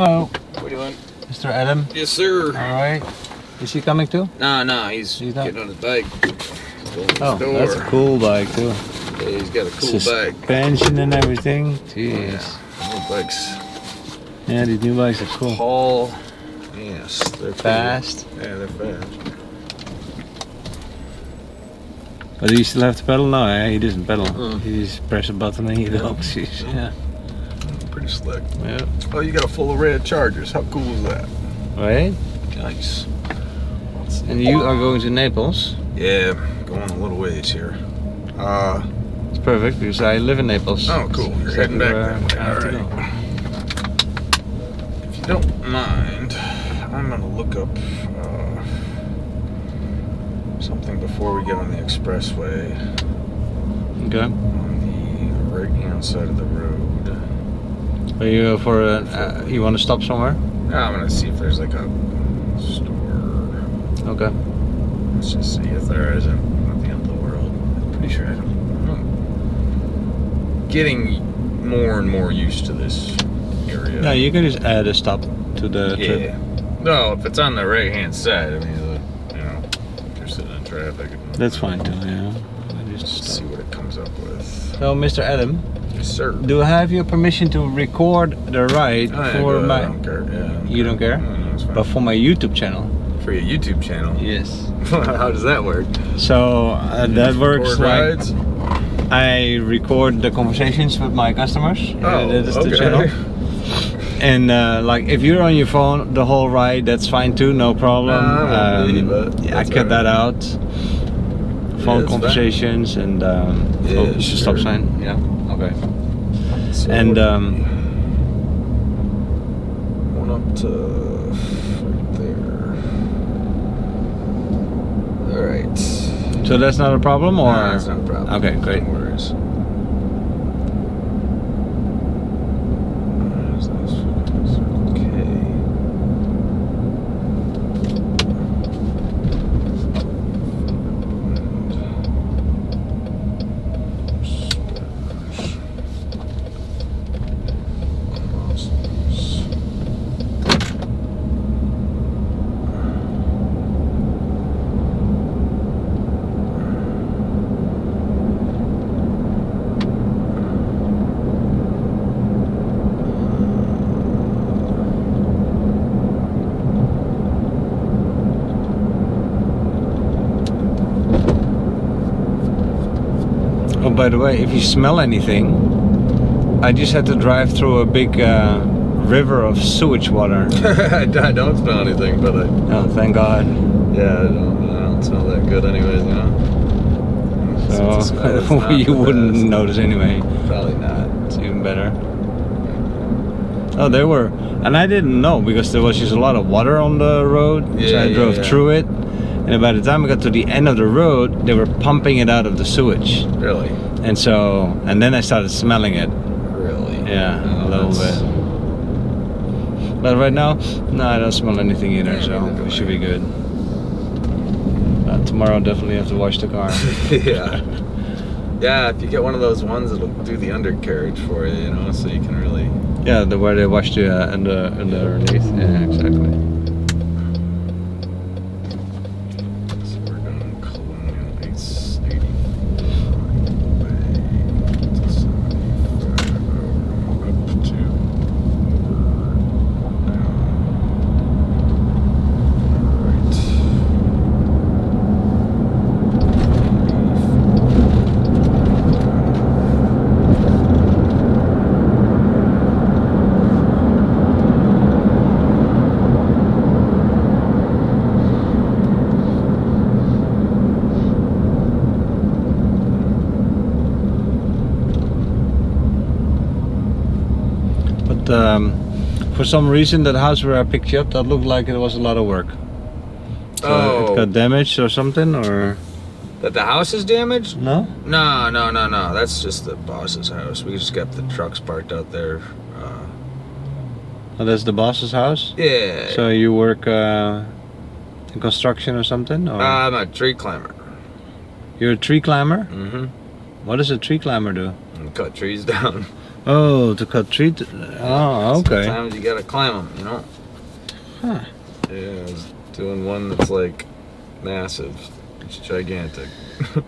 Oh, What are you doing? Mr. Adam. Yes, sir. All right. Is he coming too? No, he's He's not? getting on his bike. Oh, that's a cool bike too. Yeah, he's got a cool bike. Suspension and everything. Jeez. Yeah, new bikes. Yeah, these new bikes are cool. Tall. Yes, they're Fast. Yeah, they're fast. But do you still have to pedal? No, he doesn't pedal. Mm. He just press a button and he goes. Yeah. Pretty slick. Yeah. Oh, you got a full array of chargers. How cool is that? Right? Nice. And you are going to Naples? Yeah, going a little ways here. It's perfect because I live in Naples. Oh, cool. You're heading back that way. All right. If you don't mind, I'm gonna look up something before we get on the expressway. Okay. On the right-hand side of the road. Are you go for a? You want to stop somewhere? I'm gonna see if there's like a store. Okay. Let's just see if there isn't. At the end of the world. I'm pretty sure I don't. I'm getting more and more used to this area. Yeah, you can just add a stop to the trip. Yeah. No, if it's on the right-hand side, I mean, you know, if you're sitting in traffic. That's fine too. Yeah. Just see what it comes up with. So, Mr. Adam. Yes, sir. Do I have your permission to record the ride for my? I don't care. Yeah. You don't care? No, it's fine. But for my YouTube channel. For your YouTube channel. Yes. How does that work? So that works like rides? I record the conversations with my customers. Oh, that is okay. the channel. And like if you're on your phone the whole ride, that's fine too, no problem. I cut that out. Phone conversations fine. And stop sign. Yeah. Okay. So and one up to right there. All right. So that's not a problem, or? No, that's not a problem. Okay, great. No worries. Oh, by the way, if you smell anything, I just had to drive through a big river of sewage water. I don't smell anything, but Oh, thank God. Yeah, I don't smell that good anyways, you know. So you wouldn't notice anyway. Probably not. It's even better. Oh, there were, and I didn't know because there was just a lot of water on the road. So I drove through it, and by the time I got to the end of the road, they were pumping it out of the sewage. Really? And then I started smelling it. Really? Yeah, a little bit. But right now, no, I don't smell anything either, so we should be good. Tomorrow, definitely have to wash the car. Yeah. Yeah, if you get one of those ones, it'll do the undercarriage for you, you know, so you can really. Yeah, where they wash the underneath. Yeah, exactly. So we're going Colonial 885 up to for some reason, that house where I picked you up, that looked like it was a lot of work. So it got damaged or something, or? That the house is damaged? No? No. That's just the boss's house. We just got the trucks parked out there. Oh, that's the boss's house? Yeah. So you work in construction or something? Or? I'm a tree climber. You're a tree climber? Mm-hmm. What does a tree climber do? Cut trees down. Oh, to cut tree. Oh, okay. Sometimes you gotta climb them, you know. Huh. Yeah, I was doing one that's like massive. It's gigantic. It's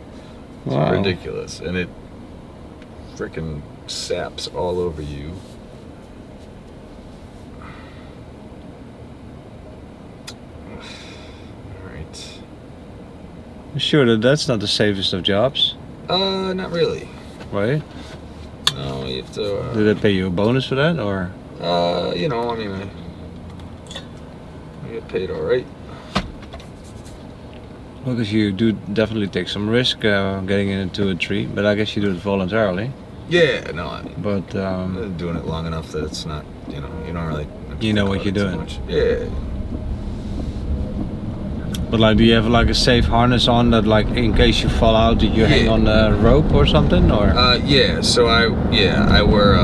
Wow. ridiculous, and it freaking saps all over you. All right. Sure that that's not the safest of jobs, Not really. right? No, you have to. Did they pay you a bonus for that, or? You know, I mean, I get paid all right. Well, because you do definitely take some risk getting into a tree, but I guess you do it voluntarily. Yeah, no, I mean, But I've been doing it long enough that it's not, you know, you don't really. You know what think you're about it too doing. much. Yeah. but like, do you have like a safe harness on that, like in case you fall out, did you hang on a rope or something, or? Yeah. So I wear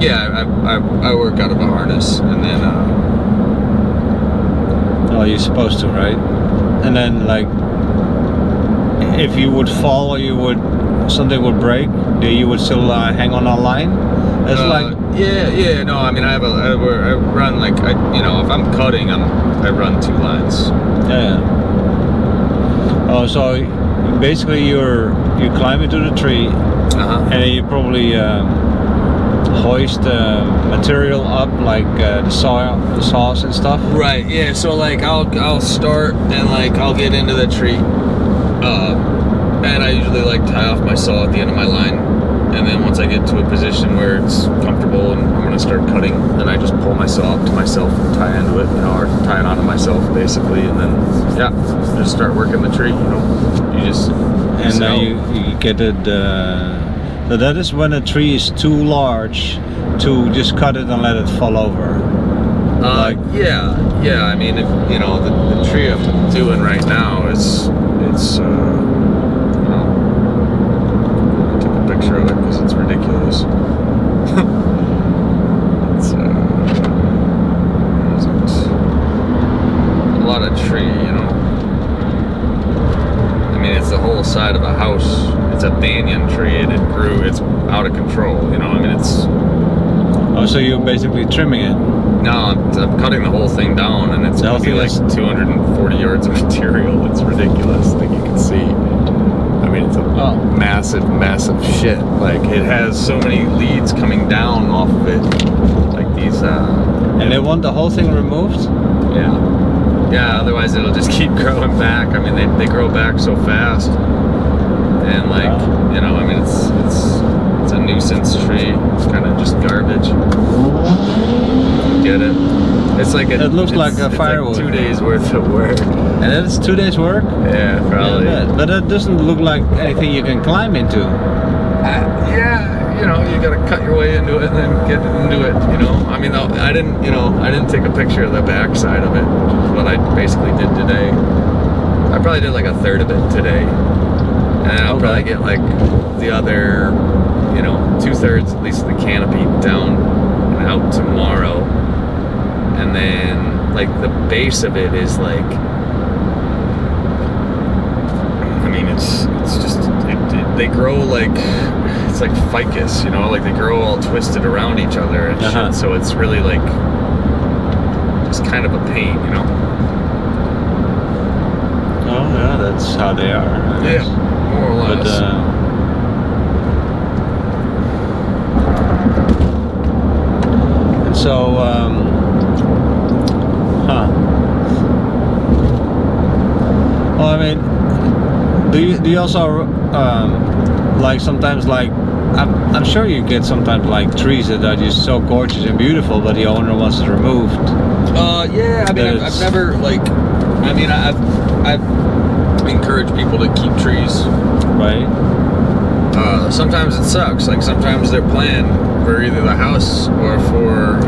Yeah, I work out of a harness, and then Oh, you're supposed to, right? And then like, if you would fall or something would break, you would still hang on a line. It's like yeah. No, I mean I run like if I'm cutting, I run 2 lines. yeah. Oh, so basically you climb into the tree, and then you probably hoist material up, like the saws and stuff. Right. Yeah. So like I'll start and like I'll get into the tree, and I usually like tie off my saw at the end of my line, and then once I get to a position where it's comfortable and I'm gonna start cutting, then I just pull my saw up to myself and tie into it, or tie it onto myself basically, and then just start working the tree. You just and then you get it. So that is when a tree is too large to just cut it and let it fall over. Yeah. I mean, if the tree I'm doing right now it's I took a picture of it because it's ridiculous. It's a lot of tree, I mean, it's the whole side of a house. It's a banyan tree, and it's out of control, I mean, it's... Oh, so you're basically trimming it? No, I'm cutting the whole thing down, and it's going to be like 240 yards of material. It's ridiculous, I think you can see. I mean, it's a massive, massive shit. Like, it has so many leads coming down off of it. Like these, And they want the whole thing removed? Yeah. Yeah, otherwise it'll just keep growing back. I mean, they grow back so fast. And like, I mean, it's a nuisance tree. It's kind of just garbage. Get it? It's like it looks like a firewood. Like 2 days worth of work. And that's 2 days work? Yeah, probably. Yeah, but that doesn't look like anything you can climb into. You gotta cut your way into it and then get into it. I mean, I didn't take a picture of the back side of it, which is what I basically did today. I probably did like a third of it today, and I'll probably get like the other, 2/3 at least of the canopy down and out tomorrow. And then like the base of it is like, I mean, it's just they grow like, it's like ficus, like they grow all twisted around each other and shit. So it's really like just kind of a pain, Oh yeah, that's how they are. Yeah, more or less. But, and so, well, I mean, do you also like sometimes like I'm sure you get sometimes like trees that are just so gorgeous and beautiful, but the owner wants it removed. Yeah, I mean, I've never like, I mean, I've encouraged people to keep trees. Right. Sometimes it sucks. Like sometimes they're planned for either the house or for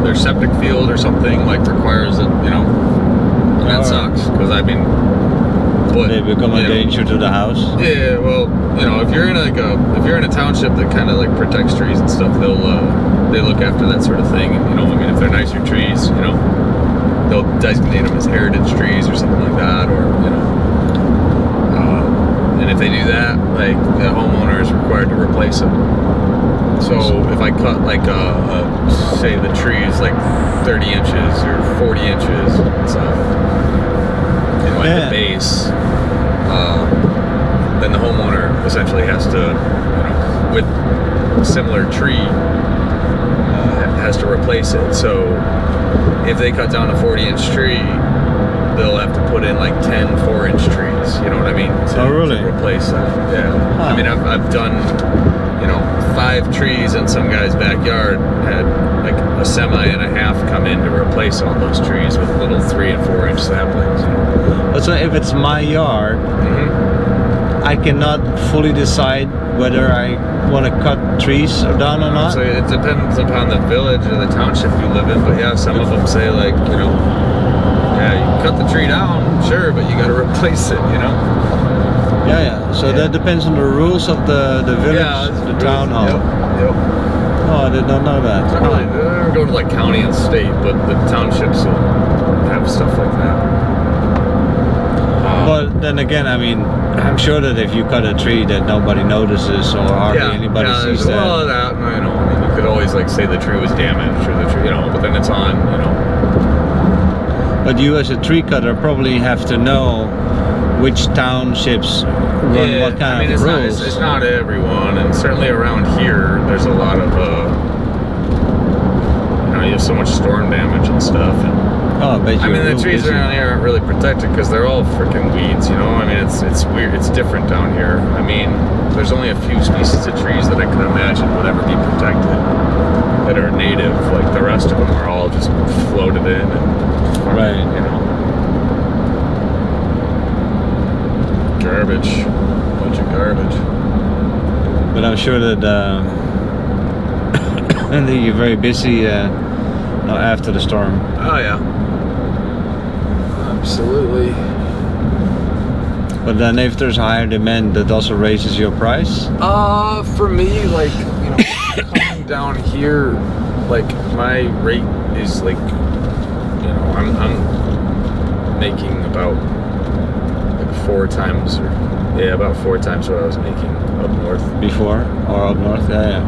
their septic field or something. Like requires it, and that sucks because I mean. But, they become a danger to the house. Yeah, well, if you're in a township that kind of like protects trees and stuff, they look after that sort of thing. And I mean, if they're nicer trees, they'll designate them as heritage trees or something like that, or you know. And if they do that, like the homeowner is required to replace it. So if I cut like say the tree is like 30 inches or 40 inches, so you know, at the base, then the homeowner essentially has to, you know, with a similar tree, has to replace it. So if they cut down a 40-inch tree, they'll have to put in like 10 4-inch trees, you know what I mean, to replace that. Yeah. I mean, I've done, you know, 5 trees in some guy's backyard, had like a semi and a half come in to replace all those trees with little 3 and 4-inch saplings. You know? But so if it's my yard, I cannot fully decide whether I want to cut trees down or not? So it depends upon the village or the township you live in, but yeah, some of them say like, you know, yeah, you can cut the tree down, sure, but you got to replace it, you know? Yeah. So that depends on the rules of the village, the town hall. Yep. Oh, I did not know that. It's not really, they don't go to like county and state, but the townships will have stuff like that. But then again, I mean, I'm sure that if you cut a tree that nobody notices or hardly anybody sees that. Well, that, you know, I mean, you could always like say the tree was damaged or the tree, you know, but then it's on, you know. But you as a tree cutter probably have to know which townships run what kind of rules. It's not everyone, and certainly around here, there's a lot of, you know, you have so much storm damage and stuff. And, I mean, the trees around here aren't really protected because they're all freaking weeds, you know? I mean, it's weird, it's different down here. I mean, there's only a few species of trees that I can imagine would ever be protected that are native. Like, the rest of them are all just floated in and, you know. Garbage. Bunch of garbage. But I'm sure that and you're very busy after the storm. Oh yeah, absolutely. But then if there's a higher demand, that also raises your price? For me, like, you know, coming down here, like my rate is like, you know, I'm making about like 4 times, about 4 times what I was making up north. Before or up north? Yeah.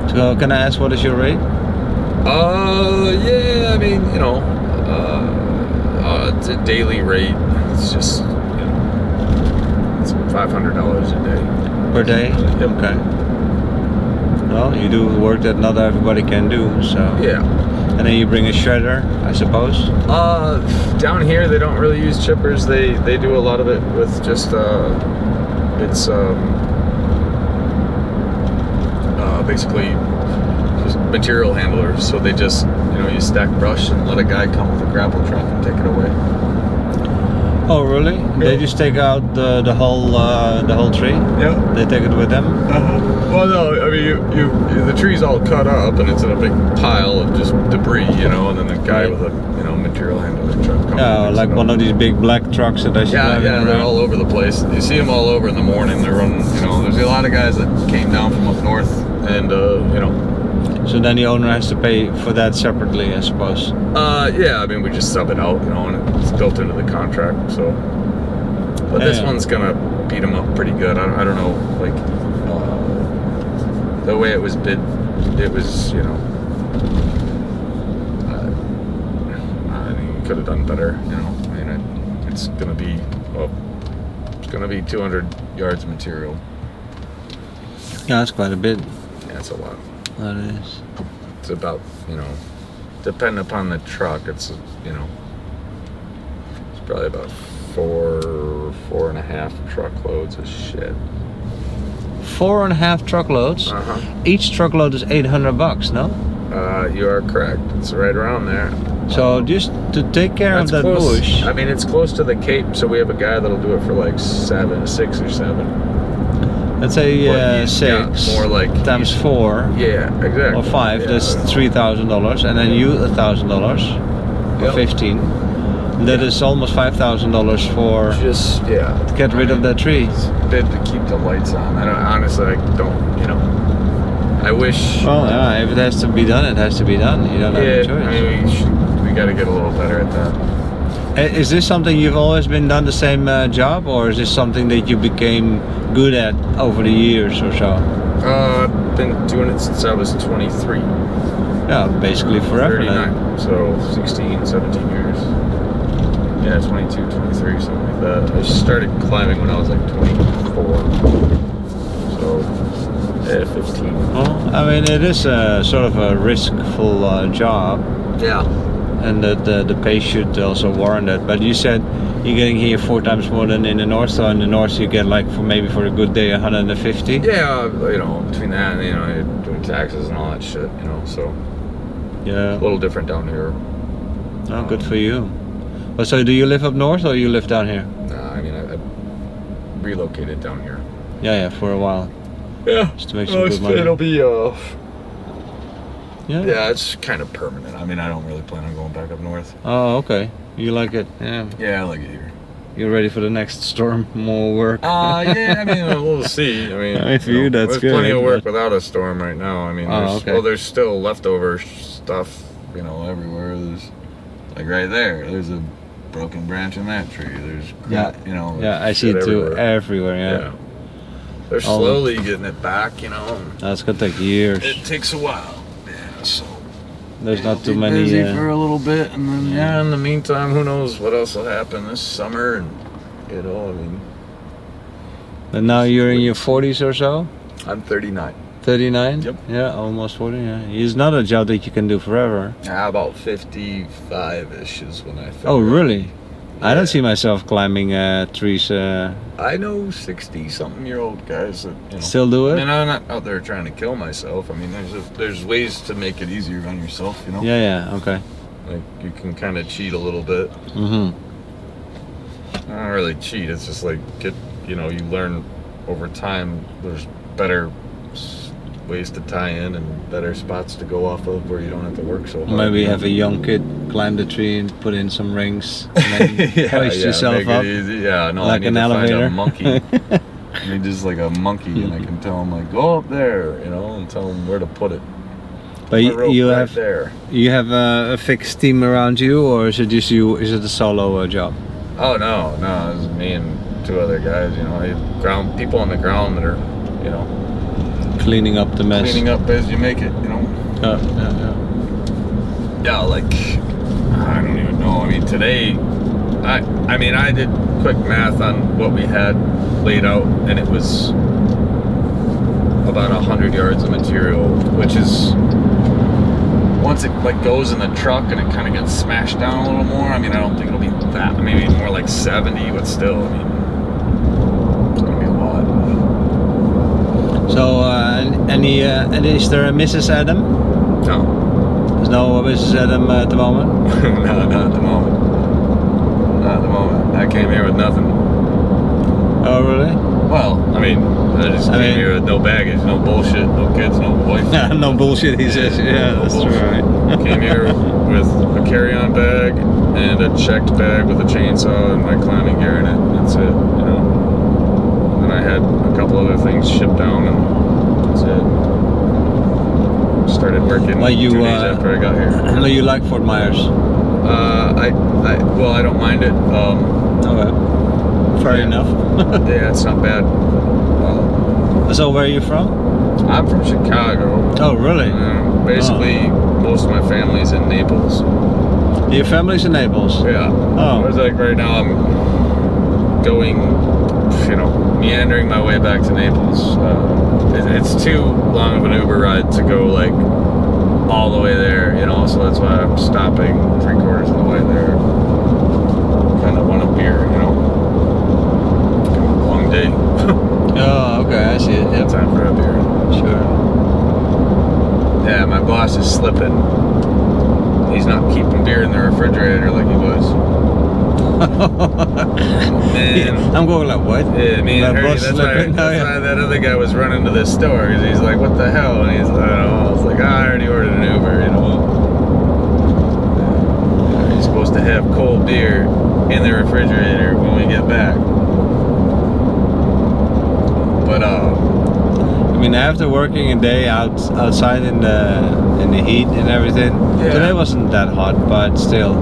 So can I ask what is your rate? Yeah, I mean, you know, it's a daily rate. It's just, you know, it's $500 a day. Per day? Yep. Okay. Well, you do work that not everybody can do, so. Yeah. And then you bring a shredder, I suppose? Down here they don't really use chippers. They do a lot of it with just, it's, basically material handlers, so they just, you know, you stack brush and let a guy come with a grapple truck and take it away. Oh really? Yeah. They just take out the whole tree? Yeah. They take it with them? Well, no, I mean the tree's all cut up and it's in a big pile of just debris, you know, and then a guy with a, you know, material handler truck comes. Yeah, like one of these big black trucks that I see. Yeah, they're all over the place. You see them all over in the morning. They're running, you know, there's a lot of guys that came down from up north and, you know. So then the owner has to pay for that separately, I suppose? Yeah, I mean, we just sub it out, you know, and it's built into the contract, so. But this one's gonna beat them up pretty good. I don't know, like, the way it was bid, it was, you know, I think we could have done better, you know. I mean, it's gonna be, well, it's gonna be 200 yards of material. Yeah, that's quite a bit. Yeah, it's a lot. That is. It's about, you know, depending upon the truck, it's, you know, it's probably about 4.5 truckloads of shit. 4.5 truckloads? Each truckload is $800, no? You are correct. It's right around there. So just to take care of that bush. I mean, it's close to the Cape, so we have a guy that'll do it for like 6 or 7. Let's say 6 more like times 4. Yeah, exactly. Or 5. That's $3,000, and then you $1,000 or 15. That is almost $5,000 for just to get rid of that tree. It's a bit to keep the lights on. Honestly, I don't. You know, I wish. Well, if it has to be done, it has to be done. You don't have a choice. I mean, we got to get a little better at that. Is this something you've always been done the same job, or is this something that you became good at over the years or so? I've been doing it since I was 23. Yeah, basically forever. 39, so 16, 17 years. Yeah, 22, 23, something like that. I started climbing when I was like 24. So, yeah, 15. Well, I mean, it is sort of a riskful job. Yeah. And the pay should also warrant that. But you said you're getting here 4 times more than in the north. So in the north you get like for a good day 150. Yeah, you know, between that and you're doing taxes and all that shit, so yeah, a little different down here. Oh, good for you. But so do you live up north or you live down here? Nah, I mean I relocated down here. Yeah, for a while. Yeah, just to make some good money. It'll be Yeah. Yeah, it's kind of permanent. I mean, I don't really plan on going back up north. Oh, okay. You like it? Yeah. Yeah, I like it here. You're ready for the next storm? More work? Yeah. I mean, we'll see. I mean, for you, that's there's good. Plenty of work without a storm right now. I mean, there's still leftover stuff, everywhere. There's like right there. There's a broken branch in that tree. There's Yeah, I see it too everywhere. Yeah. They're slowly getting it back. That's gonna take years. It takes a while. So there's not too many. Busy for a little bit, and then in the meantime, who knows what else will happen this summer? And I mean. And now you're in your 40s or so. I'm 39. 39. Yep. Yeah, almost 40. Yeah, it's not a job that you can do forever. About 55-ish is when I. Oh really? Yeah. I don't see myself climbing trees. I know 60-something-year-old guys that still do it. I mean, I'm not out there trying to kill myself. I mean, there's ways to make it easier on yourself, Yeah. Okay. Like you can kind of cheat a little bit. Mm-hmm. I don't really cheat. It's just like you learn over time. There's better ways to tie in and better spots to go off of where you don't have to work so hard. Maybe have a young kid climb the tree and put in some rings and then hoist yourself up. Yeah, no, like I need an to elevator. find a monkey. I mean, just like a monkey, and I can tell him like, go up there, and tell him where to put it. But you have there. You have a fixed team around you, or is it just you? Is it a solo job? Oh no, it's me and 2 other guys. People on the ground that are, cleaning up the mess. Cleaning up as you make it, Yeah, like I don't even know. I mean, today, I did quick math on what we had laid out, and it was about 100 yards of material, which is once it like goes in the truck and it kind of gets smashed down a little more. I mean, I don't think it'll be that. Maybe more like 70, but still, I mean, it's gonna be a lot. So, and is there a Mrs. Adam? No. There's no Mrs. Adam at the moment? No, not at the moment. Not at the moment. I came here with nothing. Oh, really? Well, I mean, I just came here with no baggage, no bullshit, no kids, no wife. No bullshit, he says. Yeah, no that's bullshit. true, right? Came here with a carry-on bag and a checked bag with a chainsaw and my climbing gear in it. That's it, And I had a couple other things shipped down, and that's it. Started working 2 days after I got here. Well, you like Fort Myers? I don't mind it. Okay. Fair enough. Yeah, it's not bad. So where are you from? I'm from Chicago. Oh, really? Basically, most of my family's in Naples. Your family's in Naples? Yeah. Oh. It's like right now I'm going, meandering my way back to Naples. It's too long of an Uber ride to go like all the way there, so that's why I'm stopping 3/4 of the way there. Kind of want a beer, Long day. Oh, okay, I see it. Yep. Time for a beer. Sure. Yeah, my boss is slipping. He's not keeping beer in the refrigerator like he was. Man. I'm going like, what? Yeah, me and Harry, that's why that other guy was running to this store, because he's like, what the hell? And he's like, I was like, I already ordered an Uber, You're supposed to have cold beer in the refrigerator when we get back. But, mean, after working a day outside in the heat and everything, today wasn't that hot, but still.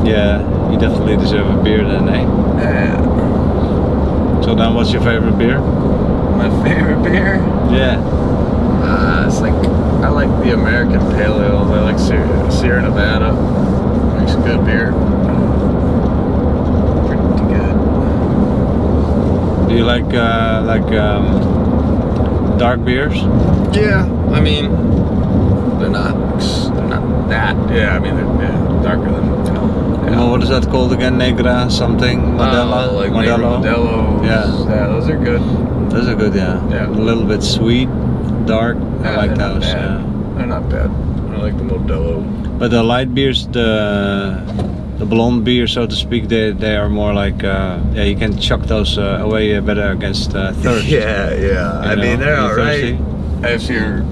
Yeah, you definitely deserve a beer then, eh? Yeah. So then, what's your favorite beer? My favorite beer? Yeah. It's like, I like the American Pale Ales. I like Sierra Nevada. Makes good beer. Pretty good. Do you like dark beers? Yeah, I mean, they're not that. Yeah, I mean they're darker than Well, what is that called again? Negra something? Modelo? Like Modelo? Modelo. Yeah, those are good. those are good. Yeah, Yeah. A little bit sweet, dark. I like those. Yeah. They're not bad. I like the Modelo. But the light beers, the blonde beer, so to speak, they are more like yeah, you can chuck those away better against thirst. Yeah. I mean, they're alright if you're,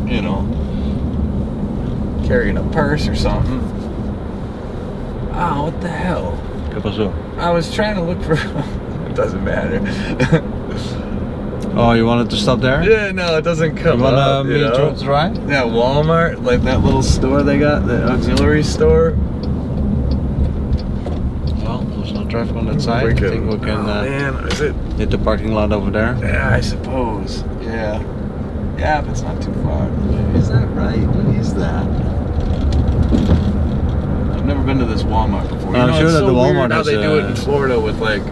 carrying a purse or something. Oh, what the hell? ¿Qué pasó? I was trying to look for. It doesn't matter. Oh, you wanted to stop there? Yeah, no, it doesn't come You up. want me to try? Yeah, Walmart, like that little store they got, the auxiliary store. Well, there's no traffic on that side. I think we can man, is it? hit the parking lot over there. Yeah, I suppose. Yeah, if it's not too far. Is that right? What is that? I've never been to this Walmart before. I'm sure it's that so the Walmart weird how has they do it in Florida with like,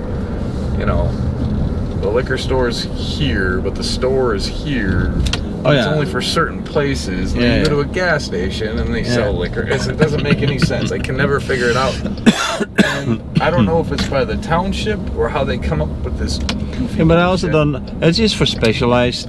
the liquor store's here, but the store is here. Oh, It's yeah. only for certain places. And Yeah, then you go yeah. to a gas station and they sell liquor. It doesn't make any sense. I can never figure it out. And I don't know if it's by the township or how they come up with this goofy Yeah, but I also bullshit. don't. It's just for specialized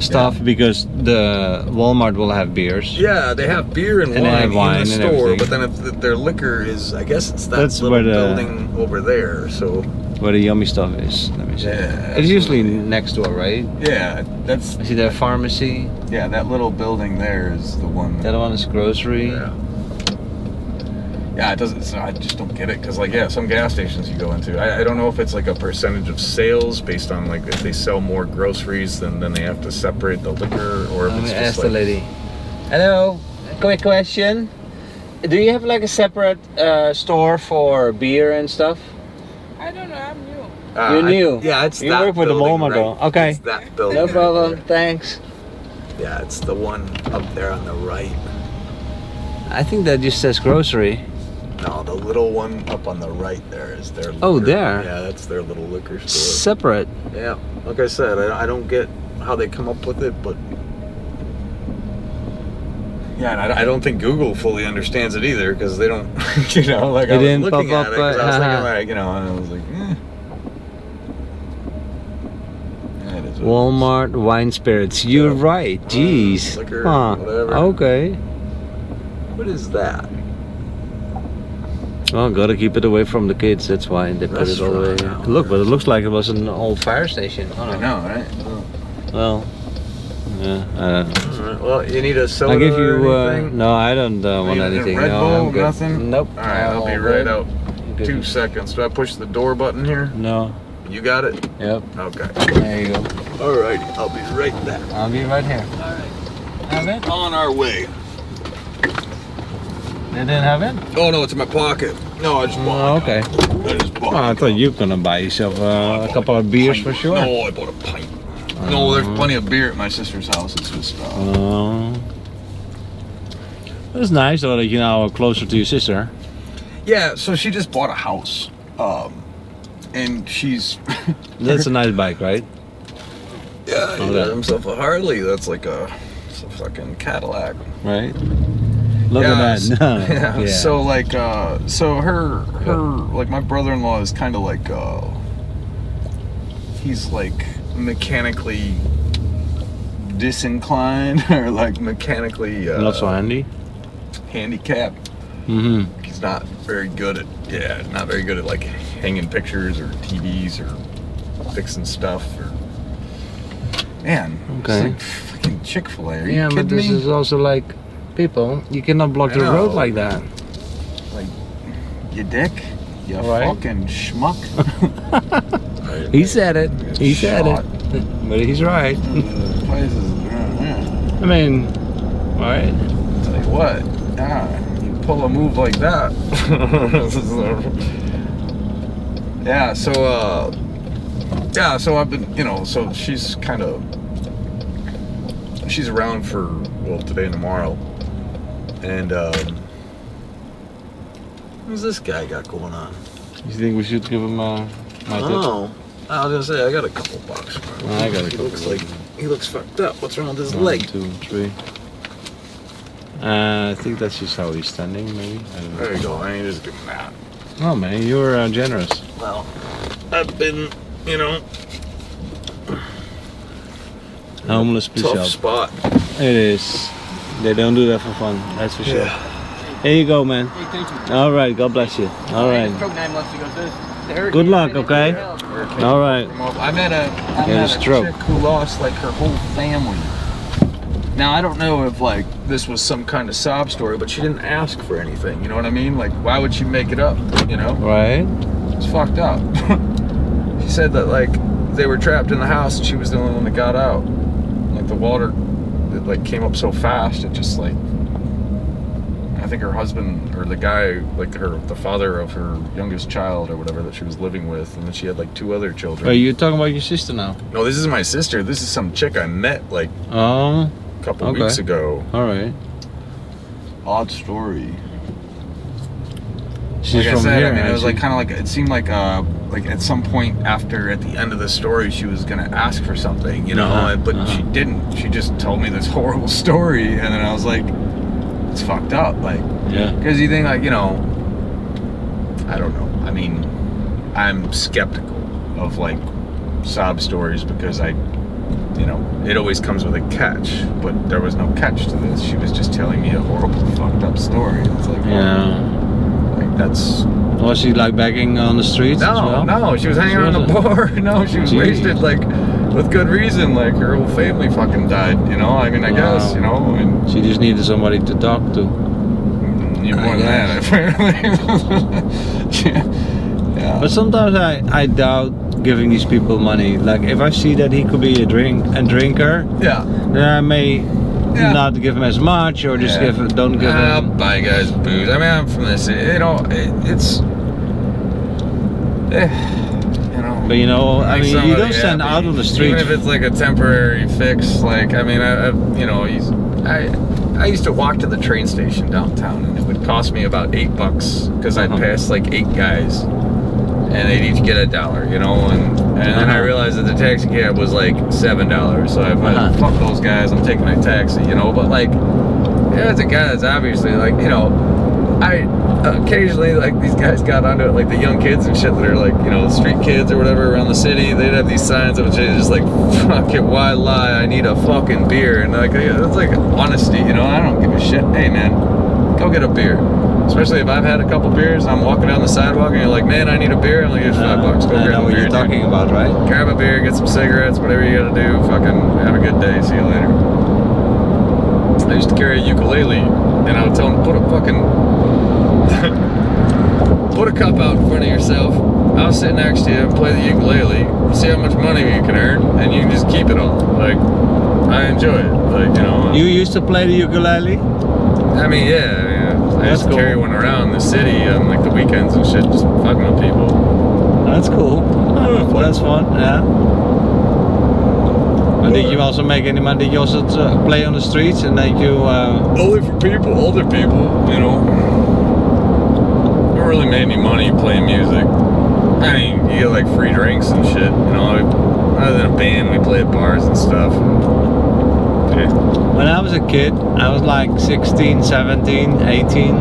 stuff because the Walmart will have beers. Yeah, they have beer and And they wine, have wine in the and store, everything. but then if their liquor is, I guess it's that That's little where the- building over there. So Where the yummy stuff is. Let me see. Yeah, It's usually next door, right? yeah, that's I see their pharmacy. that little building there is the one. The other one is grocery. Yeah, it doesn't. So I just don't get it because, some gas stations you go into, I don't know if it's like a percentage of sales based on like if they sell more groceries, then they have to separate the liquor, or if Let it's me just ask like, the lady. Hello, quick question. Do you have like a separate store for beer and stuff? I don't know, I'm new. You're new. it's You that work with the building, Walmart right? though. Okay. It's that building. No right problem. there. Thanks. Yeah, it's the one up there on the right. I think that just says grocery. No, the little one up on the right there is their liquor. Oh, there? Yeah, that's their little liquor store. Separate. Yeah, like I said, I don't get how they come up with it, but yeah, and I don't think Google fully understands it either because they don't, like It I was didn't looking pop at up, it 'cause I was haha. thinking like, and I was like, Yeah, it is what it is. Walmart wine spirits. You're Yeah. right. Jeez. liquor, Huh. whatever. Okay. What is that? Well, gotta keep it away from the kids. That's why they put it all the way. Restaurant. Look, but it looks like it was an old fire station. Oh, I know, right? Well, yeah. I don't know. All right, well, you need a soda I'll give or you. anything? No, I don't want Need a anything. Red no, Bull, I'm good. nothing? Nope. All right, I'll be all right good. out. Good. 2 seconds. Do I push the door button here? No. You got it? Yep. Okay. There you go. Alrighty, I'll be right back. I'll be right here. Have it? On our way. They didn't have it? Oh no, it's in my pocket. No, I just bought Oh, okay. I just bought Oh, I thought you were gonna buy yourself a couple of beers for sure. No, I bought a pint. No, there's plenty of beer at my sister's house. It's just Oh. It's nice though that you're now closer to your sister. yeah. So she just bought a house, and she's That's a nice bike, right? yeah. He Oh, got that- himself a Harley. That's like it's a fucking Cadillac. Right? Look Yeah, at that. No. Yeah. So like, so her like my brother-in-law is kind of like, he's like mechanically disinclined or like mechanically Not so handy. handicapped. Mm-hmm. He's not very good at not very good at like hanging pictures or TVs or fixing stuff or. Man, Okay. it's like fucking Chick-fil-A. Are you Yeah, but kidding this me? is also like, people, you cannot block I the road know. like that. Like, you dick, you All right. fucking schmuck. He said it. He said it. Shot. But he's right. Places. I mean, right? Tell you what, you pull a move like that. Yeah, so I've been, so she's around for, today and tomorrow. And, Who's this guy got going on? You think we should give him my Oh, I was gonna say, I got a couple bucks for him. I got a He couple looks bucks. like, he looks fucked up. What's wrong with his One, leg? 2, 3. I think that's just how he's standing, maybe. I don't know. there you go. I ain't just give him that. Oh man, you were generous. Well, I've been, Homeless tough Bishop. spot. It is. They don't do that for fun, that's for sure. Here you go, man. Hey, thank you. All right, God bless you. All right. Stroke 9 months ago. So Good luck, okay? All right. I met a stroke. chick who lost like her whole family. Now I don't know if like this was some kind of sob story, but she didn't ask for anything. You know what I mean? Like, why would she make it up? You know? Right. It's fucked up. She said that like they were trapped in the house and she was the only one that got out. Like the water, it like came up so fast, it just like. I think her husband or the guy, like the father of her youngest child or whatever that she was living with, and then she had like 2 other children. Are you talking about your sister now? No, this is my sister. This is some chick I met like Oh, a couple Okay. weeks ago. all right. Odd story. She's Like I from said, here. I mean, it was like actually. kind of like it seemed like at some point at the end of the story, she was gonna ask for something, you know, but she didn't. She just told me this horrible story, and then I was like, it's fucked up, like, Yeah. because you think like, I don't know. I mean, I'm skeptical of like sob stories because it always comes with a catch, but there was no catch to this. She was just telling me a horrible, fucked up story. It's like, Yeah. like that's. Was she like begging on the streets as well? No, she was hanging around the bar. No, she was Jeez. wasted, like, with good reason. Like, her whole family fucking died, I mean, I guess, and She just needed somebody to talk to. you more than that, apparently. Yeah. But sometimes I doubt giving these people money. Like if I see that he could be a drinker, Yeah. then I may Yeah. not give him as much or just Yeah. don't give I'll him. buy guys booze. I mean, I'm from the city. It's. But I Make mean, you somebody don't stand happy. out on the street. Even if it's like a temporary fix. Like, I mean, I used to walk to the train station downtown, and it would cost me about $8 because I'd pass like 8 guys, and they'd each get $1, and then I realized that the taxi cab was like $7. So I went, fuck those guys, I'm taking my taxi, But like, it's a guy that's obviously like, I occasionally, like, these guys got onto it, like the young kids and shit that are like, street kids or whatever around the city. They'd have these signs that would say just like, fuck it, why lie? I need a fucking beer. And like, it's like honesty, I don't give a shit. Hey man, go get a beer. Especially if I've had a couple beers, I'm walking down the sidewalk and you're like, man, I need a beer. I'm like, here's $5. Go I grab know a what beer. you're dude. talking about, right? Grab a beer, get some cigarettes, whatever you gotta do. Fucking have a good day. See you later. I used to carry a ukulele, and I would tell them to put a fucking put a cup out in front of yourself. I'll sit next to you and play the ukulele. See how much money you can earn, and you can just keep it all. Like, I enjoy it. Like, You used to play the ukulele? I mean, yeah. I used to That's carry cool. one around the city on like the weekends and shit, just fucking with people. That's cool. That's fun, yeah. And did you also make any money? Did you also play on the streets and then you... Only for people, older people, Don't really make any money playing music. I mean, you get like free drinks and shit, Other than a band, we play at bars and stuff. Yeah. When I was a kid, I was like 16, 17, 18.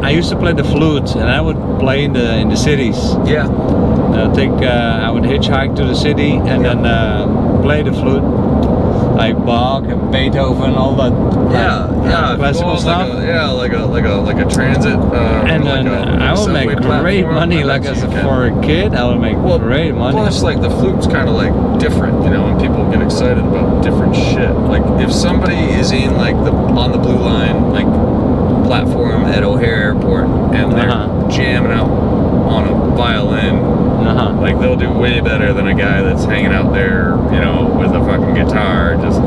I used to play the flute and I would play in the cities. Yeah. I would hitchhike to the city and then play the flute. Like Bach and Beethoven, all that classical stuff. Like a transit. And then I would make great money. Like for a kid, I would make great money. Plus, like the flute's kind of like different, and people get excited about different shit. Like if somebody is in like on the blue line, like platform at O'Hare Airport, and they're jamming out on a violin, like they'll do way better than a guy that's hanging out there, you know, with a fucking guitar, just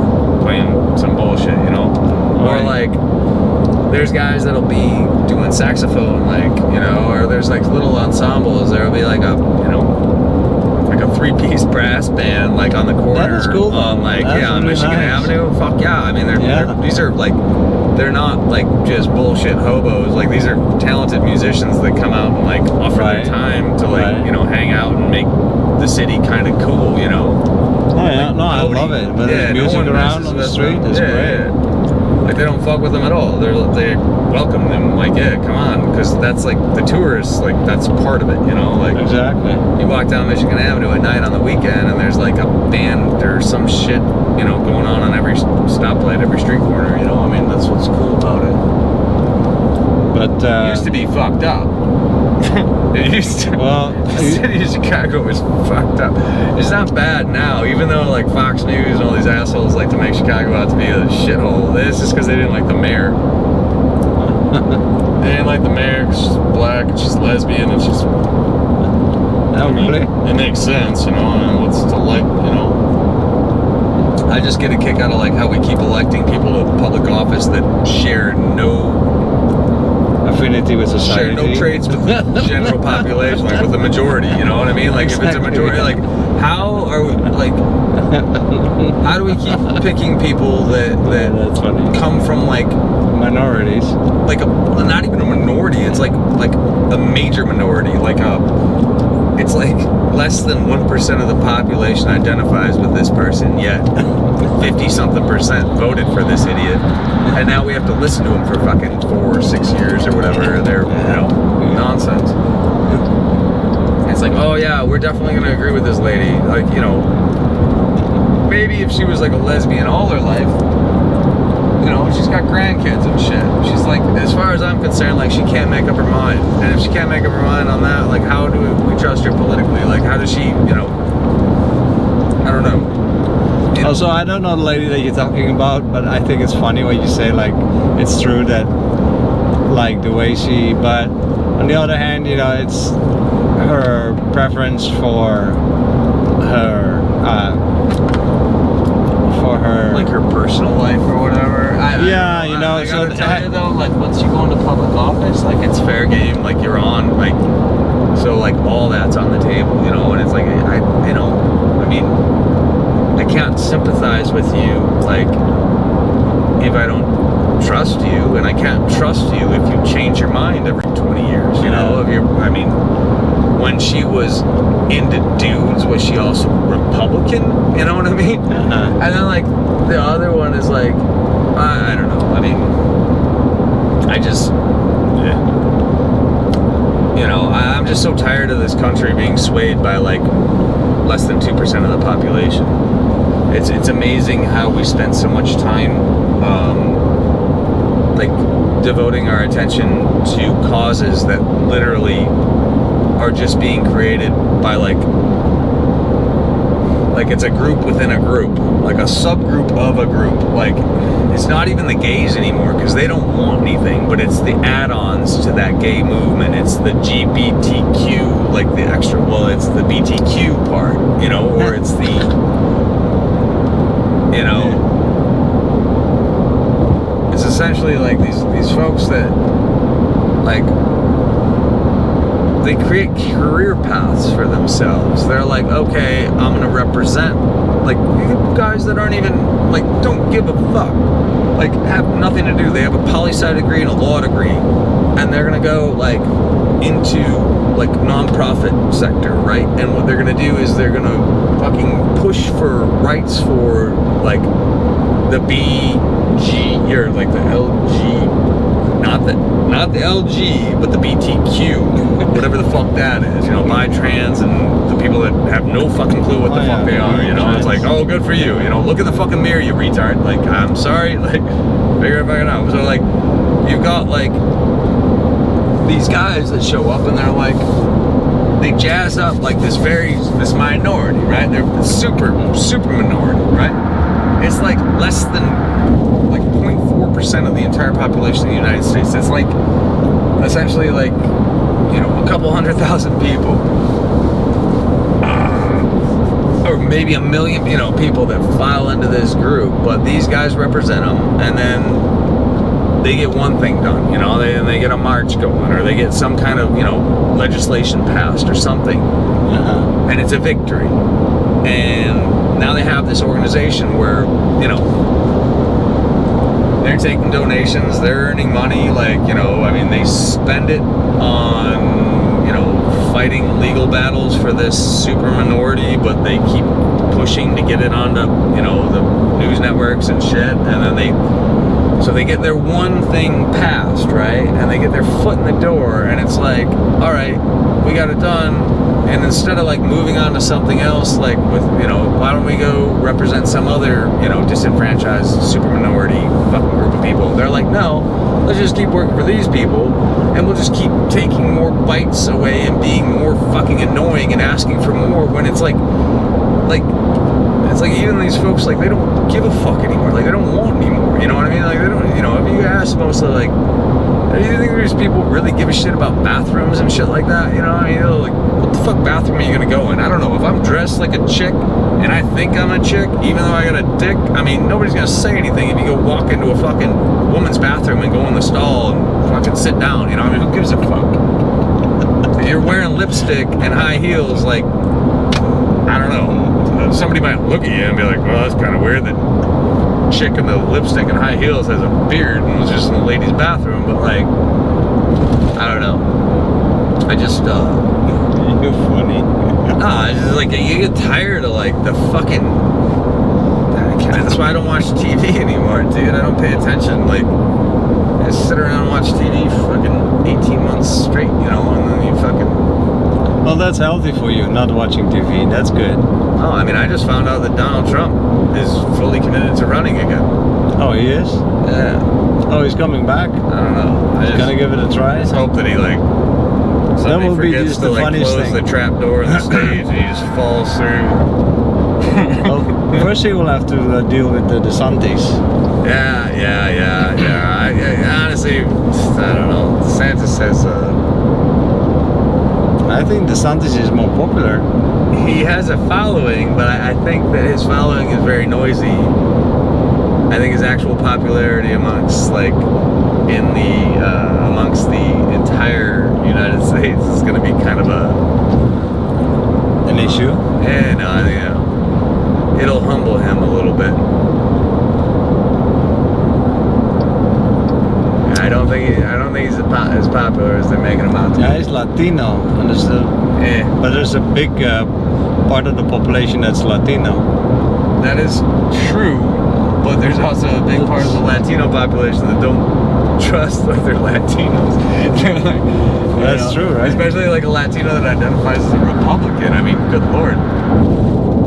playing some bullshit, you know. Or like, there's guys that'll be doing saxophone, like, you know, or there's like little ensembles. There'll be like a, you know, like a 3-piece brass band, like on the corner. That is cool. On like, That's on really Michigan nice. Avenue. Fuck yeah. I mean, these are like, they're not like just bullshit hobos. Like, these are talented musicians that come out and like offer their time to like, you know, hang out and make the city kind of cool, you know. Oh yeah, no, I love it. But there's music around on the street is great. Yeah. Like, they don't fuck with them at all. They welcome them. Like, yeah, come on, because that's like the tourists. Like, that's part of it, you know. Like, Exactly. you walk down Michigan Avenue at night on the weekend, and there's like a band or some shit, you know, going on every stoplight, every street corner. You know, I mean, that's what's cool about it. But It used to be fucked up. It used to. well, The city of Chicago was fucked up. It's not bad now, even though like Fox News and all these assholes like to make Chicago out to be a shithole. It's just because they didn't like the mayor. They didn't like the mayor 'cause she's black and she's lesbian and she's. oh really? It makes sense, you know. And what's to like, you know. I just get a kick out of like how we keep electing people to public office that share no Affinity with society. share no traits with the general population, like with the majority, you know what I mean? Like, if it's a majority, like, how are we, like, how do we keep picking people that That's funny. come from, like Minorities. a, not even a minority, it's like a major minority, like it's like less than 1% of the population identifies with this person, yet 50-something% voted for this idiot, and now we have to listen to him for fucking 4 or 6 years or whatever. They're, you know, nonsense. It's like, oh yeah, we're definitely gonna agree with this lady. Like, you know, maybe if she was like a lesbian all her life, you know, she's got grandkids and shit. She's like, as far as I'm concerned, like, she can't make up her mind. And if she can't make up her mind on that, like, how do we trust her politically? Like, how does she, you know, I don't know. Also, I don't know the lady that you're talking about, but I think it's funny when you say, like, it's true that, like, the way she, but on the other hand, you know, it's her preference for her, Like her personal life or whatever. Yeah, you know, I so gotta tell you though, like, once you go into public office, like, it's fair game. Like, you're on, like, so like all that's on the table, you know. And it's like, you know, I mean, I can't sympathize with you, like, if I don't trust you, and I can't trust you if you change your mind every 20 years, you know. If you're, I mean, when she was into dudes, was she also Republican? You know what I mean? And then like the other one is like, I don't know. I mean, I just, you know, I'm just so tired of this country being swayed by like less than 2% of the population. It's amazing how we spend so much time like devoting our attention to causes that literally are just being created by like it's a group within a group, like a subgroup of a group. Like, it's not even the gays anymore because they don't want anything, but it's the add-ons to that gay movement. It's the GBTQ, like the extra, well, it's the BTQ part, you know, or it's the, you know, it's essentially like these folks that like, they create career paths for themselves. They're like, okay, I'm gonna represent, like, guys that aren't even, like, don't give a fuck, like, have nothing to do. They have a poli-sci degree and a law degree, and they're gonna go, like, into, like, nonprofit sector, right? And what they're gonna do is they're gonna fucking push for rights for, like, the BG, or, like, the LG, not the LG, but the BTQ, whatever the fuck that is, you know, bi, trans, and the people that have no fucking clue what the fuck they are, you know. It's like, oh, good for you, you know, look in the fucking mirror, you retard. Like, I'm sorry, like, figure it fucking out. So, like, you've got, like, these guys that show up and they're like, they jazz up, like, this minority, right? They're super minority, right? It's, like, less than, like, 0.4% of the entire population of the United States. It's like, essentially, like, you know, a couple 100,000 people. maybe a million, people that file into this group, but these guys represent them, and then they get one thing done, they get a march going, or they get some kind of, legislation passed or something, and it's a victory. And now they have this organization where, they're taking donations, they're earning money, they spend it on, fighting legal battles for this super minority, but they keep pushing to get it onto, the news networks and shit, and then they get their one thing passed, right? And they get their foot in the door, and it's like, all right, we got it done, and instead of moving on to something else, with, why don't we go represent some other, disenfranchised super minority fucking group of people? They're like, no, let's just keep working for these people, and we'll just keep taking more bites away and being more fucking annoying and asking for more, when it's like even these folks, they don't give a fuck anymore, they don't want anymore, you know what I mean? They don't, if you ask mostly, do you think these people really give a shit about bathrooms and shit like that? What the fuck bathroom are you gonna go in? I don't know. If I'm dressed like a chick and I think I'm a chick, even though I got a dick, nobody's gonna say anything if you go walk into a fucking woman's bathroom and go in the stall and fucking sit down. Who gives a fuck? If you're wearing lipstick and high heels, I don't know. Somebody might look at you and be like, well, that's kind of weird that chick in the lipstick and high heels has a beard and was just in the ladies' bathroom, but I don't know. I just You're funny. it's just you get tired of the fucking. That's why I don't watch TV anymore, dude. I don't pay attention. I just sit around and watch TV for fucking 18 months straight, and then you fucking. Well, that's healthy for you, not watching TV. That's good. Oh, I just found out that Donald Trump is fully committed to running again. Oh, he is? Yeah. Oh, he's coming back? I don't know. He's gonna give it a try? I just hope that he That will be forgets just to the funniest close thing. the trap door in the stage and he just falls through. Well, first he will have to deal with the DeSantis. Yeah. I honestly, I don't know. DeSantis has I think DeSantis is more popular. he has a following, but I think that his following is very noisy. I think his actual popularity amongst amongst the entire United States is going to be kind of An issue? Yeah, no, I think it'll humble him a little bit. I don't think he's as popular as they're making him out to be. Yeah, he's Latino, understood? Yeah, But there's a big part of the population that's Latino. that is true, but there's also a big part of the Latino population that don't trust they're Latinos. That's true, right? Especially a Latino that identifies as a Republican. Good Lord.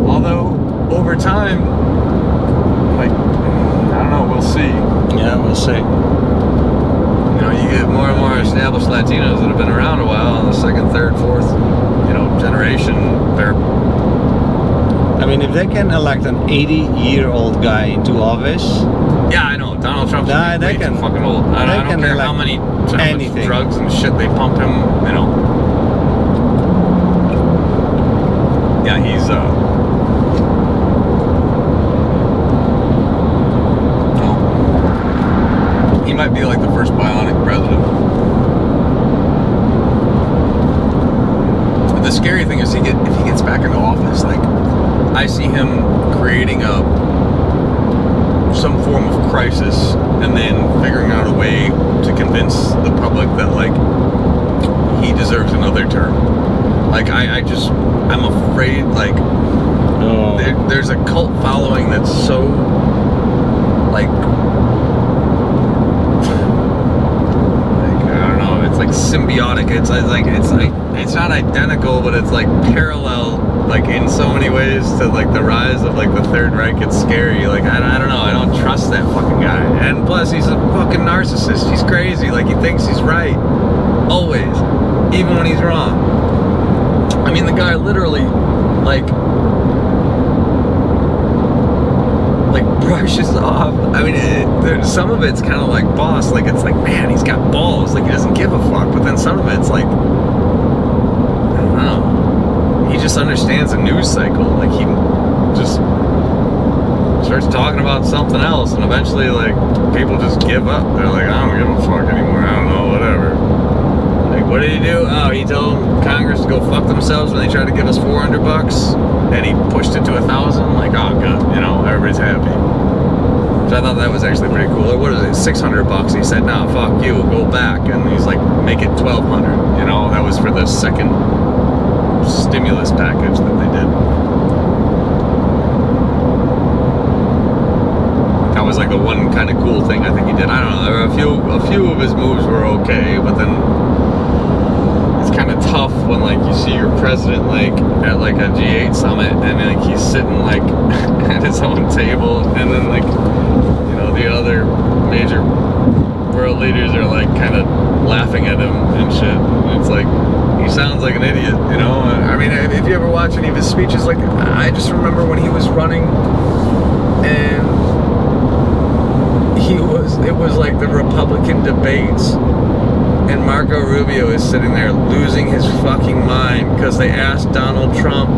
Although over time, I don't know, we'll see. Yeah, we'll see. You get more and more established Latinos that have been around a while, and the second, third, fourth, generation, they're. If they can elect an 80-year-old guy into office, Yeah, I know. Donald Trump's Nah, they way too can- fucking old. I they don't can care how elect much anything. drugs and shit they pumped him, Yeah, he's he might be the first bionic president. The scary thing is if he gets back into office, I see him creating some form of crisis and then figuring out a way to convince the public that he deserves another term. I'm afraid there's a cult following that's so symbiotic. It's not identical, but it's parallel, in so many ways to the rise of the Third Reich. It's scary. I don't know. I don't trust that fucking guy. And plus, he's a fucking narcissist. He's crazy. He thinks he's right always, even when he's wrong. The guy literally brushes off. Some of it's kind of boss. It's man, he's got balls. He doesn't give a fuck. But then some of it's I don't know. He just understands the news cycle. just starts talking about something else, and eventually, like, people just give up. They're like, I don't give a fuck anymore. I don't know, whatever. Like, what did he do? Oh, he told Congress to go fuck themselves when they tried to give us $400, and he pushed it to 1,000. Like, oh, good. You know, everybody's happy. So I thought that was actually pretty cool. Like, what is it? $600. He said, nah, fuck you. Go back. And he's like, make it $1,200. You know, that was for the second stimulus package that they did. That was like the one kind of cool thing I think he did. I don't know. There were a few of his moves were okay, but then it's kind of tough when like you see your president like at like a G8 summit and like he's sitting like at his own table, and then like, you know, the other major world leaders are like kind of laughing at him and shit. And it's like, he sounds like an idiot, you know? I mean, if you ever watch any of his speeches, like, I just remember when he was running and it was like the Republican debates, and Marco Rubio is sitting there losing his fucking mind because they asked Donald Trump,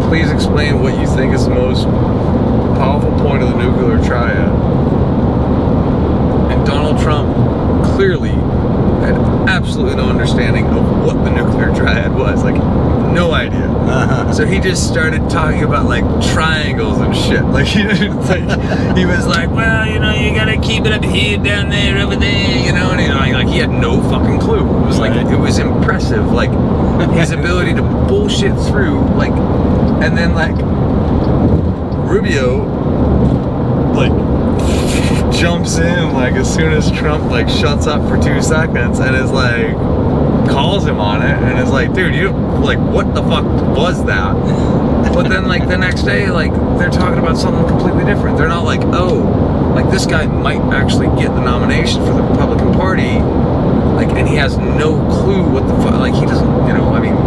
please explain what you think is the most powerful point of the nuclear triad. And Donald Trump clearly had absolutely no understanding of what the nuclear triad was, like no idea. So he just started talking about like triangles and shit. Like he was like, well, you know, you gotta keep it up here, down there, over there, you know. And he had no fucking clue. It was like, it was impressive, like his ability to bullshit through, like, and then like Rubio like jumps in like as soon as Trump like shuts up for 2 seconds and is like, calls him on it and is like, dude, you like, what the fuck was that? But then like the next day, like they're talking about something completely different. They're not like, oh, like this guy might actually get the nomination for the Republican Party, like, and he has no clue what the fuck, like he doesn't, you know, I mean.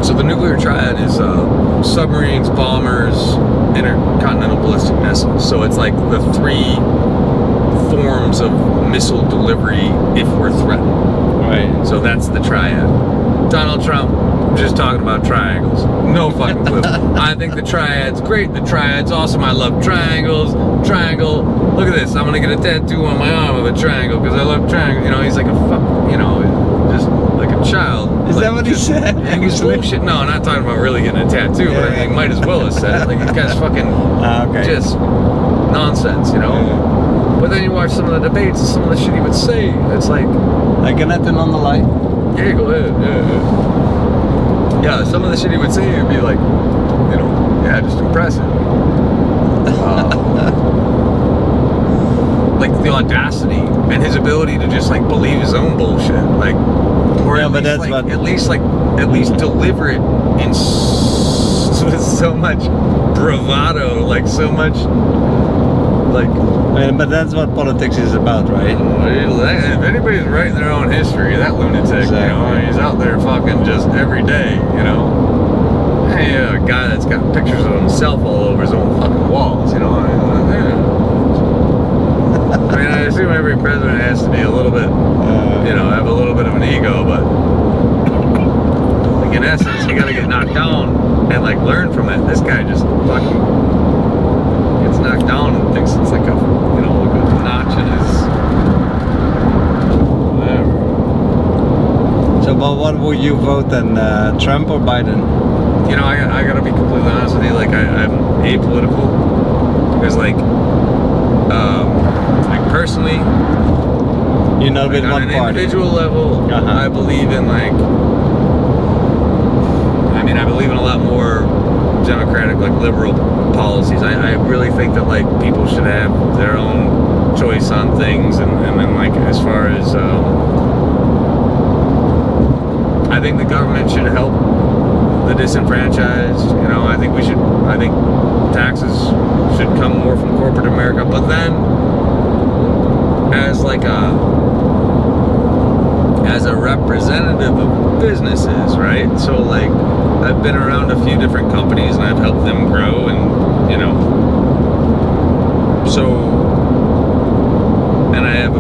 So the nuclear triad is submarines, bombers, intercontinental ballistic missiles. So it's like the 3 forms of missile delivery if we're threatened. Right. So that's the triad. Donald Trump just talking about triangles. No fucking clue. I think the triad's great. The triad's awesome. I love triangles. Triangle. Look at this. I'm gonna get a tattoo on my arm of a triangle because I love triangles. You know, he's like a fuck. You know, just like a child. Is like, that what he said? He's bullshit. No, I'm not talking about really getting a tattoo, but I mean, he might as well have said it. Like, this guy's fucking just nonsense, you know? Yeah. But then you watch some of the debates and some of the shit he would say, it's like... Like anything on the light? Yeah, go ahead. Yeah, some of the shit he would say would be like, you know, yeah, just impressive. Like the audacity and his ability to just like believe his own bullshit, like, or yeah, at but least, that's like, what... at least deliver it in with so much bravado, like so much, like. But that's what politics is about, right? If anybody's writing their own history, that lunatic, you know, he's out there fucking just every day, you know. Hey, a guy that's got pictures of himself all over his own fucking walls, you know. I mean, I assume every president has to be a little bit, you know, have a little bit of an ego, but like in essence, you gotta get knocked down and like learn from it. This guy just fucking gets knocked down and thinks it's like a, you know, like a notch in his whatever. So, but what would you vote then, Trump or Biden? You know, I gotta be completely honest with you. Like, I'm apolitical because, like personally, you know, with like, one on an party. individual level, I believe in like. I mean, I believe in a lot more democratic, like liberal policies. I really think that like people should have their own choice on things, and then like as far as I think the government should help the disenfranchised. You know, I think taxes should come more from corporate America, but then as a representative of businesses, right? So like I've been around a few different companies and I've helped them grow, and you know, so, and I have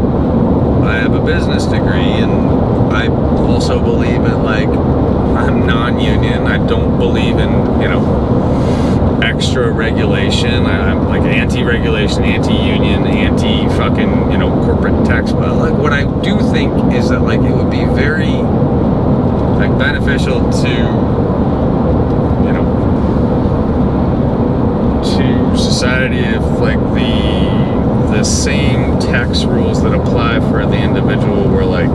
a business degree, and I also believe in like, I'm non-union. I don't believe in, you know, extra regulation. I'm like anti-regulation, anti-union, anti-fucking, you know, corporate tax. But like, what I do think is that like it would be very like beneficial to, you know, to society if like the same tax rules that apply for the individual were like,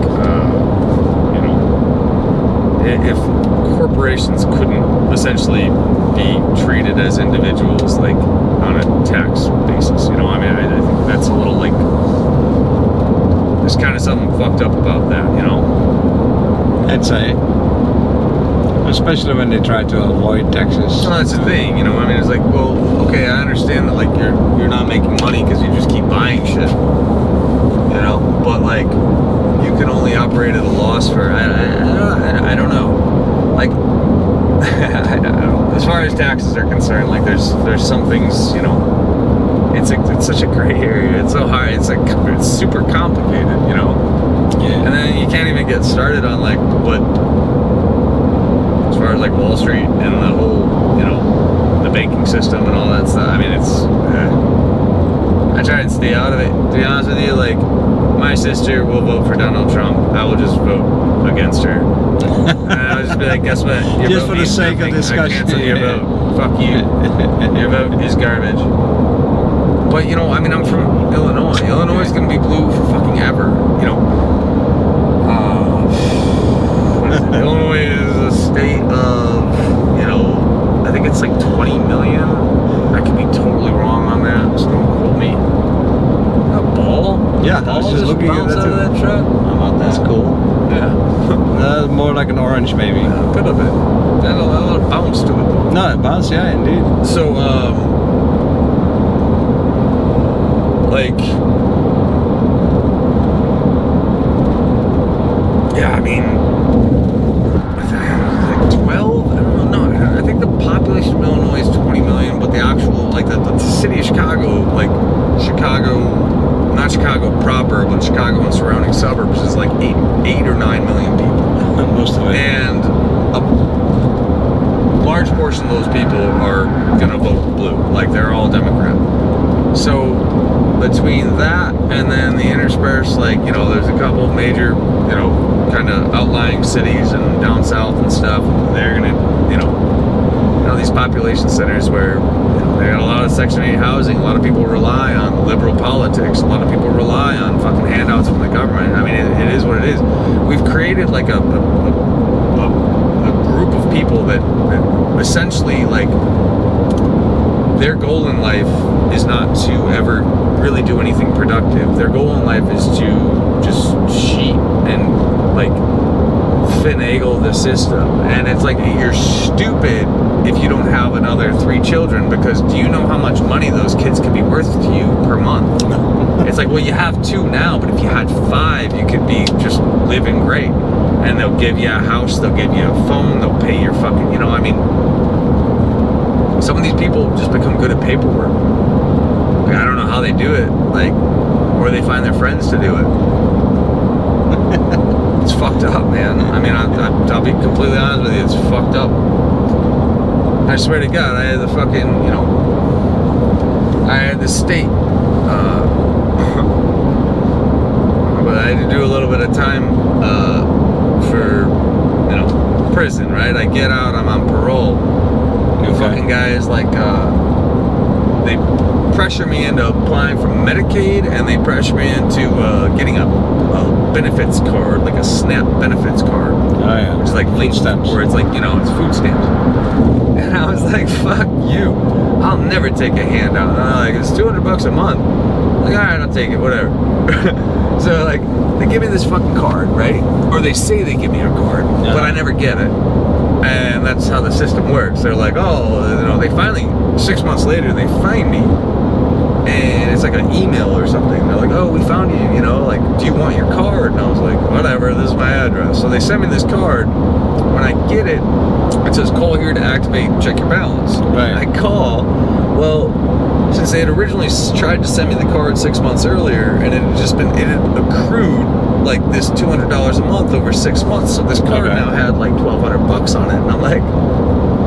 you know, if corporations couldn't essentially be treated as individuals like on a tax basis, you know. I mean, I think that's a little like there's kind of something fucked up about that, you know. I'd say, especially when they try to avoid taxes. Well, that's the thing, you know. I mean, it's like, well, okay, I understand that like you're not making money because you just keep buying shit, you know. But like, you can only operate at a loss for I don't know. Like, I don't know. As far as taxes are concerned, like there's some things, you know, it's such a gray area. It's so hard. It's like it's super complicated, you know. Yeah. And then you can't even get started on like what, as far as like Wall Street and the whole, you know, the banking system and all that stuff. I mean, it's. I try and stay out of it. To be honest with you, like my sister will vote for Donald Trump. I will just vote against her. And I'll just be like, guess what? Your Just vote for the means sake of nothing. discussion. I cancel your vote. Fuck you. Your vote is garbage. But you know, I mean, I'm from Illinois. Illinois is gonna be blue for fucking ever. You know. What is it? Illinois is a state of, you know, I think it's like 20 million. I could be totally wrong on that. So don't quote me. A ball? Yeah, Ball I was just looking at bounced that out of too. that truck. How about that? That's cool. Yeah. More like an orange, maybe. Could have been. Had a lot of bounce to it though. No, it bounced. Yeah, indeed. So, like, yeah, I mean, like 12? I don't know. No, I think the population of Illinois is 20 million, but the actual, like, the city of Chicago, like, Chicago, not Chicago proper, but Chicago and surrounding suburbs is like 8 or 9 million people. Most of it. And a large portion of those people are gonna vote blue, like they're all Democrat. So between that and then the interspersed, like, you know, there's a couple of major, you know, kind of outlying cities and down south and stuff. They're gonna, you know, these population centers where, you know, they got a lot of Section 8 housing. A lot of people rely on liberal politics. A lot of people rely on fucking handouts from the government. I mean, it is what it is. We've created like a group of people that essentially, like, their goal in life is not to ever really do anything productive. Their goal in life is to just cheat and like finagle the system. And it's like, you're stupid if you don't have another 3 children, because do you know how much money those kids could be worth to you per month? It's like, well, you have 2 now, but if you had 5, you could be just living great. And they'll give you a house, they'll give you a phone, they'll pay your fucking, you know, I mean, some of these people just become good at paperwork. Like, I don't know how they do it, like, or they find their friends to do it. It's fucked up, man. I mean, I'll be completely honest with you, it's fucked up. I swear to God, I had the fucking, you know, I had the state, but I had to do a little bit of time for, you know, prison, right? I get out, I'm on parole. New fucking guys, like, they pressure me into applying for Medicaid, and they pressure me into getting a benefits card, like a SNAP benefits card. Oh yeah. Which is like Food stamps. where it's like, you know, it's food stamps. And I was like, fuck you. I'll never take a handout. And they're like, it's $200 a month. I'm like, alright, I'll take it, whatever. So like, they give me this fucking card, right? Or they say they give me a card, but I never get it. And that's how the system works. They're like, oh, you know, they finally, 6 months later, they find me. And it's like an email or something. They're like, oh, we found you, you know, like, do you want your card? And I was like, whatever, this is my address. So they send me this card. When I get it, it says, call here to activate, check your balance. Right. I call. Well, since they had originally tried to send me the card 6 months earlier, and it had accrued like this $200 a month over 6 months. So this card now had like $1,200 on it, and I'm like,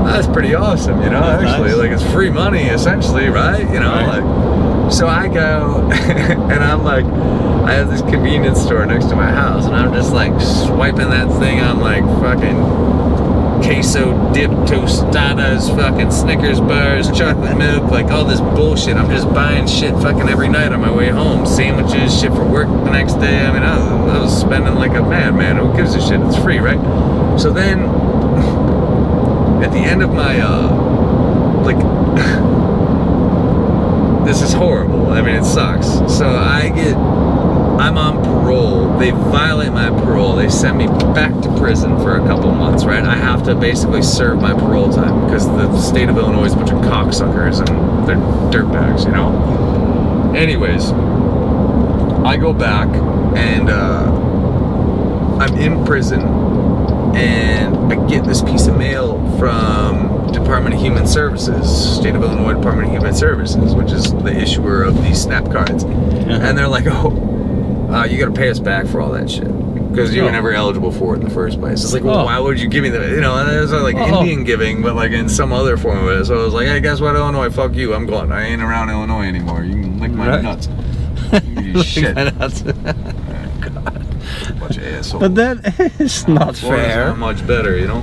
that's pretty awesome, you know. Actually, nice. like it's free money essentially, right? You know, like. So I go and I'm like, I have this convenience store next to my house, and I'm just like swiping that thing on like fucking queso dip tostadas, fucking Snickers bars, chocolate milk, like all this bullshit. I'm just buying shit fucking every night on my way home. Sandwiches, shit for work the next day. I mean, I was spending like a madman. Who gives a shit? It's free, right? So then, at the end of my, like, this is horrible. I mean, it sucks. So I'm on parole. They violate my parole. They send me back to prison for a couple months, right? I have to basically serve my parole time because the state of Illinois is a bunch of cocksuckers and they're dirtbags, you know? Anyways, I go back and I'm in prison and I get this piece of mail from Department of Human Services, State of Illinois Department of Human Services, which is the issuer of these SNAP cards. And they're like, you gotta pay us back for all that shit because you were never eligible for it in the first place. It's like, well, why would you give me that? You know, and it was like Indian giving, but like in some other form of it. So I was like, hey, guess what, Illinois? Fuck you. I'm going. I ain't around Illinois anymore. You can lick my nuts. You shit. God. Bunch of assholes. But that is not fair. Not much better, you know.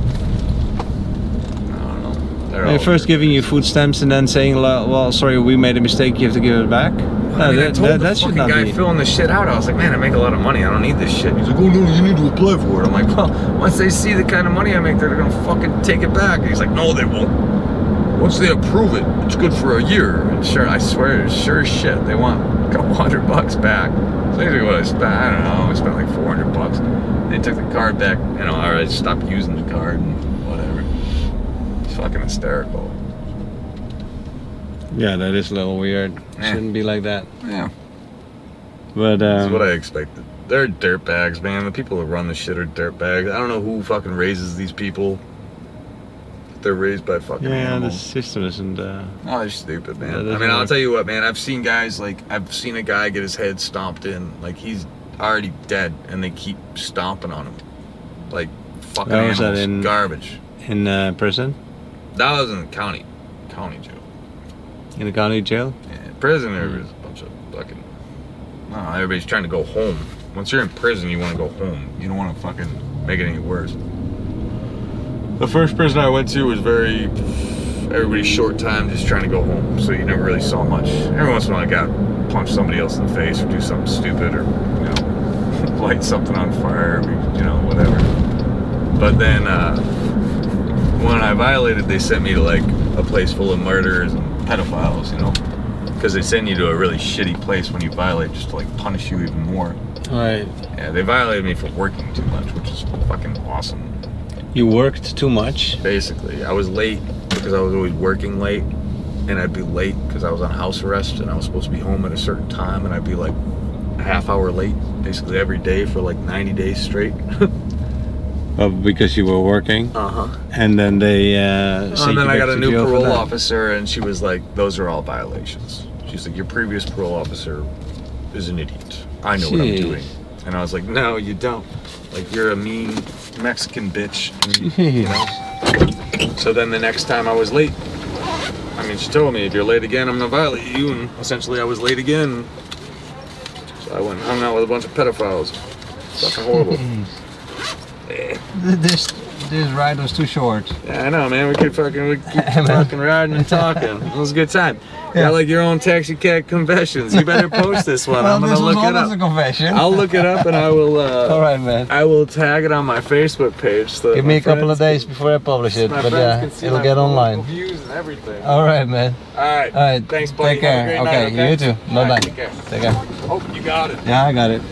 They're first giving you food stamps and then saying, well, sorry, we made a mistake, you have to give it back. I mean, I told the fucking guy filling this shit out, I was like, man, I make a lot of money, I don't need this shit. He's like, oh no, you need to apply for it. I'm like, well, once they see the kind of money I make, they're gonna fucking take it back. And he's like, no, they won't. Once they approve it, it's good for a year. And sure, I swear, sure as shit, they want a couple $100 back. So basically what I spent, I don't know, I spent like $400. They took the card back, you know, I stopped using the card and whatever. It's fucking hysterical. Yeah, that is a little weird. Shouldn't be like that. Yeah. But that's what I expected. They're dirtbags, man. The people that run the shit are dirtbags. I don't know who fucking raises these people. They're raised by fucking animals. The system isn't. Oh, they're stupid, man. I mean, I'll tell you what, man. I've seen guys like I've seen a guy get his head stomped in, like he's already dead, and they keep stomping on him, like fucking animals. Was that in garbage? In prison? That was in the county jail. In the county jail? Yeah, prison there was a bunch of fucking. No, everybody's trying to go home. Once you're in prison, you want to go home. You don't want to fucking make it any worse. The first prison I went to was everybody's short time just trying to go home, so you never really saw much. Every once in a while I got punch somebody else in the face or do something stupid or, you know, light something on fire, or, you know, whatever. But then when I violated, they sent me to like a place full of murderers and pedophiles, you know, because they send you to a really shitty place when you violate just to like punish you even more. Right. Yeah, they violated me for working too much, which is fucking awesome. You worked too much? Basically. I was late because I was always working late, and I'd be late because I was on house arrest and I was supposed to be home at a certain time, and I'd be like a half hour late basically every day for like 90 days straight. Because you were working? And then they and then I got a new parole officer, and she was like, those are all violations. She's like, your previous parole officer is an idiot. I know what I'm doing. And I was like, no, you don't. Like, you're a mean Mexican bitch, you know? So then the next time I was late, I mean, she told me, if you're late again, I'm gonna violate you, and essentially I was late again. So I went and hung out with a bunch of pedophiles. It's fucking horrible. This ride was too short. Yeah, I know, man. We keep fucking riding and talking. It was a good time. Yeah. Got like your own taxi cab confessions. You better post this one. Well, I'm gonna look it up. A confession. I'll look it up and I will. All right, man. I will tag it on my Facebook page. So give me a couple of days before I publish it, but yeah, it'll get online. Views and everything. All right, man. All right. Thanks, buddy. Take care. Okay, you too. Bye bye. Take care. Take care. Oh, you got it. Yeah, I got it.